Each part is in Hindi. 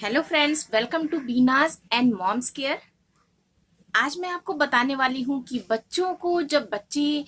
Hello friends, welcome to Beena's and mom's care. आज मैं आपको बताने वाली हूँ कि बच्चों को जब बच्चे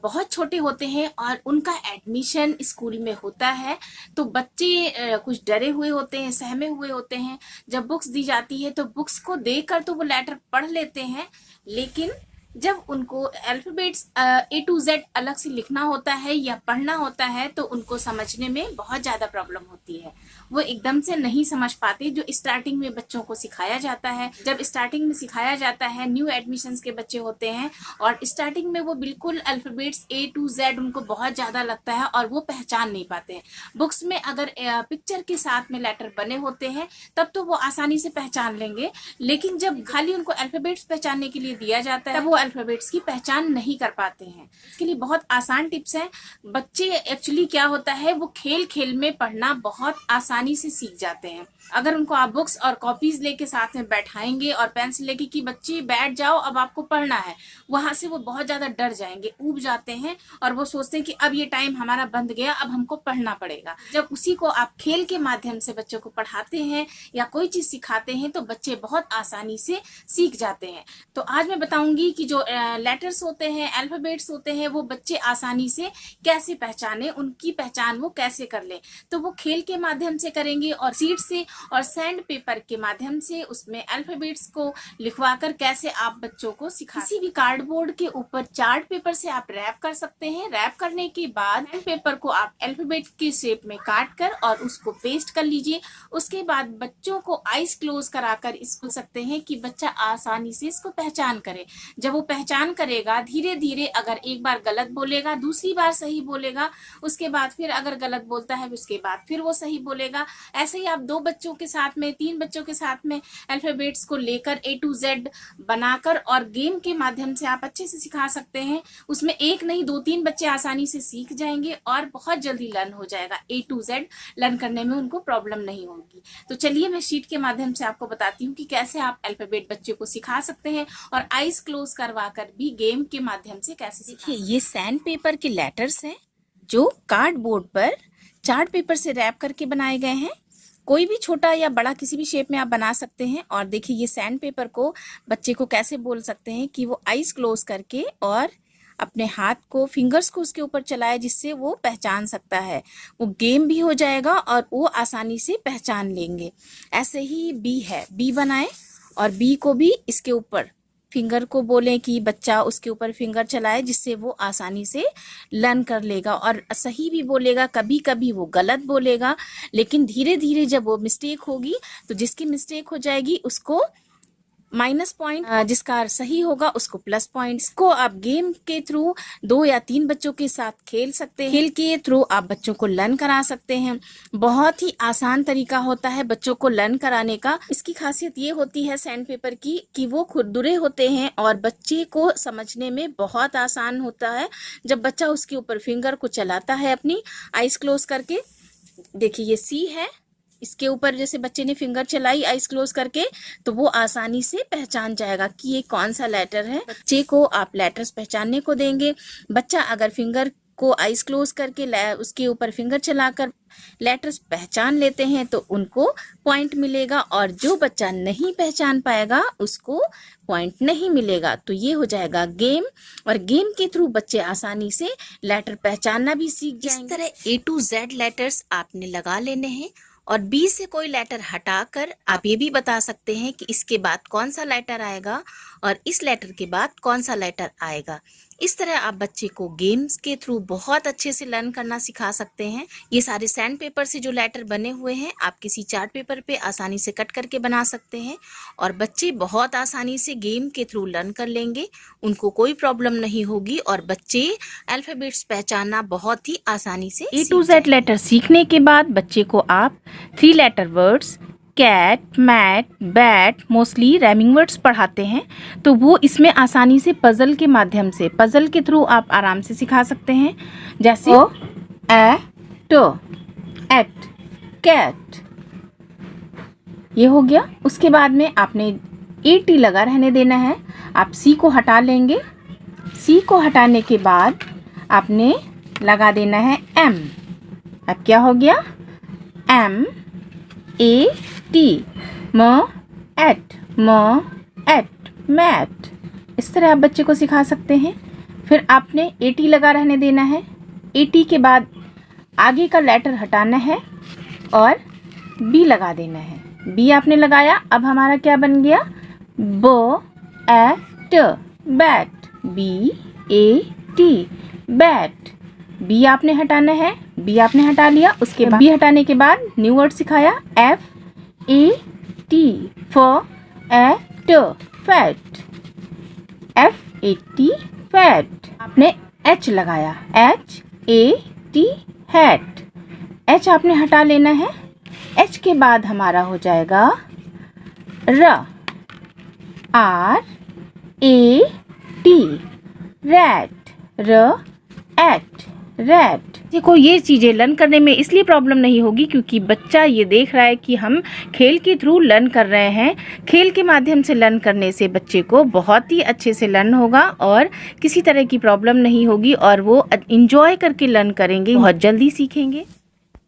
बहुत छोटे होते हैं और उनका एडमिशन स्कूल में होता है तो बच्चे कुछ डरे हुए होते हैं, सहमे हुए होते हैं। जब बुक्स दी जाती है तो बुक्स को देखकर तो वो लेटर पढ़ लेते हैं, लेकिन जब उनको अल्फाबेट्स A to Z अलग से लिखना होता है या पढ़ना होता है तो उनको समझने में बहुत ज़्यादा प्रॉब्लम होती है। वो एकदम से नहीं समझ पाते जो स्टार्टिंग में बच्चों को सिखाया जाता है। जब स्टार्टिंग में सिखाया जाता है, न्यू एडमिशन्स के बच्चे होते हैं और स्टार्टिंग में वो बिल्कुल अल्फाबेट्स A to Z उनको बहुत ज़्यादा लगता है और वो पहचान नहीं पाते हैं। बुक्स में अगर पिक्चर के साथ में लेटर बने होते हैं तब तो वो आसानी से पहचान लेंगे, लेकिन जब खाली उनको अल्फाबेट्स पहचानने के लिए दिया जाता है तब वो अल्फाबेट्स की पहचान नहीं कर पाते हैं। इसके लिए बहुत आसान टिप्स हैं। बच्चे एक्चुअली क्या होता है, वो खेल खेल में पढ़ना बहुत आसानी से सीख जाते हैं। अगर उनको आप बुक्स और कॉपीज लेके साथ में बैठाएंगे और पेंसिल लेके कि बच्चे बैठ जाओ अब आपको पढ़ना है, वहां से वो बहुत ज्यादा डर जाएंगे, ऊब जाते हैं और वो सोचते हैं कि अब ये टाइम हमारा बंद गया, अब हमको पढ़ना पड़ेगा। जब उसी को आप खेल के माध्यम से बच्चों को पढ़ाते हैं या कोई चीज सिखाते हैं तो बच्चे बहुत आसानी से सीख जाते हैं। तो आज मैं बताऊंगी कि जो लेटर्स होते हैं, अल्फाबेट्स होते हैं, वो बच्चे आसानी से कैसे पहचाने, उनकी पहचान वो कैसे कर ले। तो वो खेल के माध्यम से करेंगे और सीट से और सैंड पेपर के माध्यम से उसमें अल्फाबेट्स को लिखवाकर कैसे आप बच्चों को सिखा। किसी भी कार्डबोर्ड के ऊपर चार्ट पेपर से आप रैप कर सकते हैं। रैप करने के बाद सैंड पेपर को आप अल्फाबेट के शेप में काट कर और उसको पेस्ट कर लीजिए। उसके बाद बच्चों को आईज क्लोज कराकर इसको सकते हैं कि बच्चा आसानी से इसको पहचान करे। जब वो पहचान करेगा, धीरे धीरे अगर एक बार गलत बोलेगा, दूसरी बार सही बोलेगा, उसके बाद फिर अगर गलत बोलता है उसके बाद फिर वो सही बोलेगा। ऐसे ही आप 2 बच्चों के साथ में, 3 बच्चों के साथ में अल्फाबेट्स को लेकर A to Z बनाकर और गेम के माध्यम से आप अच्छे से सिखा सकते हैं। उसमें एक नहीं 2-3 बच्चे आसानी से सीख जाएंगे और बहुत जल्दी लर्न हो जाएगा। A to Z लर्न करने में उनको प्रॉब्लम नहीं होगी। तो चलिए मैं शीट के माध्यम से आपको बताती हूँ कि कैसे आप अल्फाबेट बच्चे को सिखा सकते हैं और आईज क्लोज करवा कर भी गेम के माध्यम से कैसे। देखिए, ये सैंड पेपर के लेटर्स हैं जो कार्डबोर्ड पर चार्ट पेपर से रैप करके बनाए गए हैं। कोई भी छोटा या बड़ा किसी भी शेप में आप बना सकते हैं। और देखिए, ये सैंड पेपर को बच्चे को कैसे बोल सकते हैं कि वो आईज क्लोज करके और अपने हाथ को, फिंगर्स को उसके ऊपर चलाए, जिससे वो पहचान सकता है। वो गेम भी हो जाएगा और वो आसानी से पहचान लेंगे। ऐसे ही बी है, बी बनाए और बी को भी इसके ऊपर फिंगर को बोलें कि बच्चा उसके ऊपर फिंगर चलाए, जिससे वो आसानी से लर्न कर लेगा और सही भी बोलेगा। कभी कभी वो गलत बोलेगा, लेकिन धीरे धीरे जब वो मिस्टेक होगी तो जिसकी मिस्टेक हो जाएगी उसको -पॉइंट, जिसका सही होगा उसको +पॉइंट्स। को आप गेम के थ्रू 2 या 3 बच्चों के साथ खेल सकते हैं। खेल के थ्रू आप बच्चों को लर्न करा सकते हैं। बहुत ही आसान तरीका होता है बच्चों को लर्न कराने का। इसकी खासियत ये होती है सैंड पेपर की कि वो खुरदुरे होते हैं और बच्चे को समझने में बहुत आसान होता है जब बच्चा उसके ऊपर फिंगर को चलाता है अपनी आईज क्लोज करके। देखिए, ये सी है, इसके ऊपर जैसे बच्चे ने फिंगर चलाई आईज क्लोज करके तो वो आसानी से पहचान जाएगा कि ये कौन सा लेटर है। बच्चे को आप लेटर्स पहचानने को देंगे। बच्चा अगर फिंगर को आईज क्लोज करके उसके ऊपर फिंगर चलाकर लेटर्स पहचान लेते हैं तो उनको पॉइंट मिलेगा, और जो बच्चा नहीं पहचान पाएगा उसको पॉइंट नहीं मिलेगा। तो ये हो जाएगा गेम, और गेम के थ्रू बच्चे आसानी से लेटर पहचानना भी सीख जाएंगे। इस तरह A to Z लेटर्स आपने लगा लेने हैं और बी से कोई लेटर हटाकर आप ये भी बता सकते हैं कि इसके बाद कौन सा लेटर आएगा और इस लेटर के बाद कौन सा लेटर आएगा। इस तरह आप बच्चे को गेम्स के थ्रू बहुत अच्छे से लर्न करना सिखा सकते हैं। ये सारे सैंड पेपर से जो लेटर बने हुए हैं आप किसी चार्ट पेपर पे आसानी से कट करके बना सकते हैं और बच्चे बहुत आसानी से गेम के थ्रू लर्न कर लेंगे। उनको कोई प्रॉब्लम नहीं होगी और बच्चे अल्फाबेट्स पहचानना बहुत ही आसानी से A to Z लेटर सीखने के बाद बच्चे को आप 3 letter words cat, mat, bat, mostly rhyming words पढ़ाते हैं, तो वो इसमें आसानी से पजल के माध्यम से, पजल के थ्रू आप आराम से सिखा सकते हैं। जैसे टो, एट, कैट, ये हो गया। उसके बाद में आपने AT लगा रहने देना है। आप C को हटा लेंगे। C को हटाने के बाद आपने लगा देना है M। अब क्या हो गया, MAT, एट मैट। इस तरह आप बच्चे को सिखा सकते हैं। फिर आपने एटी लगा रहने देना है। एटी के बाद आगे का लेटर हटाना है और बी लगा देना है। बी आपने लगाया, अब हमारा क्या बन गया? Bat, bat, BAT, bat. B आपने हटाना है, बी आपने हटा लिया। उसके बाद बी हटाने के बाद न्यू वर्ड सिखाया, FAT, फैट, FAT, फैट। आपने H लगाया, HAT, हैट। H आपने हटा लेना है। H के बाद हमारा हो जाएगा RAT, रैट, रैट। देखो, ये चीज़ें लर्न करने में इसलिए प्रॉब्लम नहीं होगी क्योंकि बच्चा ये देख रहा है कि हम खेल के थ्रू लर्न कर रहे हैं। खेल के माध्यम से लर्न करने से बच्चे को बहुत ही अच्छे से लर्न होगा और किसी तरह की प्रॉब्लम नहीं होगी और वो इंजॉय करके लर्न करेंगे, बहुत जल्दी सीखेंगे।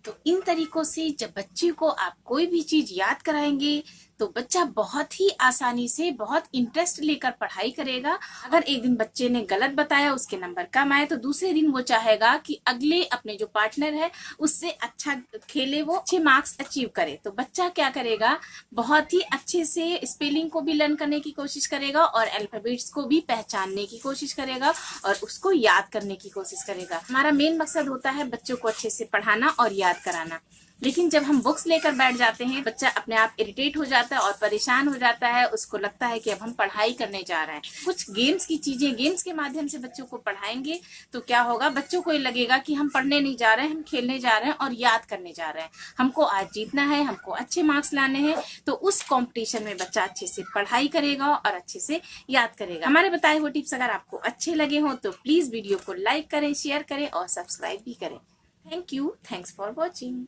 तो इन तरीकों से जब बच्चे को आप कोई भी चीज याद कराएंगे तो बच्चा बहुत ही आसानी से, बहुत इंटरेस्ट लेकर पढ़ाई करेगा। अगर एक दिन बच्चे ने गलत बताया, उसके नंबर कम आए, तो दूसरे दिन वो चाहेगा कि अगले अपने जो पार्टनर है उससे अच्छा खेले, वो अच्छे मार्क्स अचीव करे। तो बच्चा क्या करेगा? बहुत ही अच्छे से स्पेलिंग को भी लर्न करने की कोशिश करेगा और अल्फाबेट्स को भी पहचानने की कोशिश करेगा और उसको याद करने की कोशिश करेगा। हमारा मेन मकसद होता है बच्चों को अच्छे से पढ़ाना और याद कराना। लेकिन जब हम बुक्स लेकर बैठ जाते हैं, बच्चा अपने आप इरिटेट हो जाता है और परेशान हो जाता है। उसको लगता है कि अब हम पढ़ाई करने जा रहे हैं। कुछ गेम्स की चीजें, गेम्स के माध्यम से बच्चों को पढ़ाएंगे तो क्या होगा? बच्चों को ये लगेगा कि हम पढ़ने नहीं जा रहे हैं, हम खेलने जा रहे हैं और याद करने जा रहे हैं। हमको आज जीतना है, हमको अच्छे मार्क्स लाने हैं। तो उस कॉम्पिटिशन में बच्चा अच्छे से पढ़ाई करेगा और अच्छे से याद करेगा। हमारे बताए हुए टिप्स अगर आपको अच्छे लगे हो तो प्लीज वीडियो को लाइक करें, शेयर करें और सब्सक्राइब भी करें। Thank you. Thanks for watching.